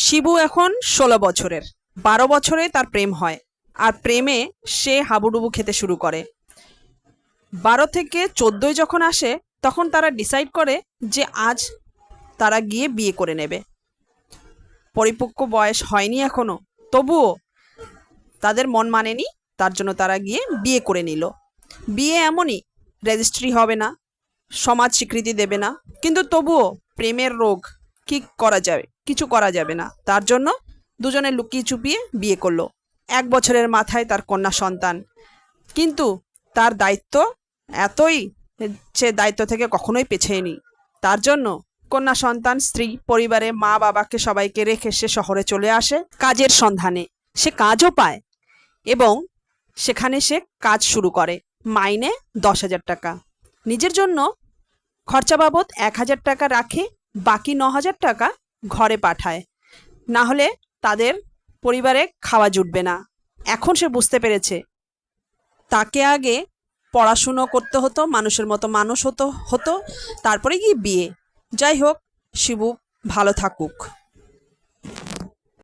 শিবু এখন ১৬ বছরের। ১২ বছরে তার প্রেম হয়। আর প্রেমে সে হাবুডুবু খেতে শুরু করে। ১২ থেকে ১৪ যখন আসে তখন তারা ডিসাইড করে যে আজ তারা গিয়ে বিয়ে করে নেবে। পরিপক্ক বয়স হয়নি এখনো, তবুও তাদের মন মানেনি, তার জন্য তারা গিয়ে বিয়ে করে নিল। বিয়ে এমনই, রেজিস্ট্রি হবে না, সমাজ স্বীকৃতি দেবে না, কিন্তু তবুও প্রেমের রোগ, কি করা যাবে, কিছু করা যাবে না। তার জন্য দুজনে লুকিয়ে চুপিয়ে বিয়ে করলো। ১ বছরের মাথায় তার কন্যা সন্তান। কিন্তু তার দায়িত্ব এতই, সে দায়িত্ব থেকে কখনোই পেছায়নি। তার জন্য কন্যা সন্তান, স্ত্রী, পরিবারে মা বাবাকে সবাইকে রেখে সে শহরে চলে আসে কাজের সন্ধানে। সে কাজও পায় এবং সেখানে সে কাজ শুরু করে। মাইনে ১০,০০০ টাকা। নিজের জন্য খরচা বাবদ ১,০০০ টাকা রাখে, বাকি ৯,০০০ টাকা ঘরে পাঠায়। না হলে তাদের পরিবারে খাওয়া জুটবে না। এখন সে বুঝতে পেরেছে তাকে আগে পড়াশুনো করতে হতো, মানুষের মতো মানুষ হতো হতো তারপরে গিয়ে বিয়ে। যাই হোক, শিবু ভালো থাকুক।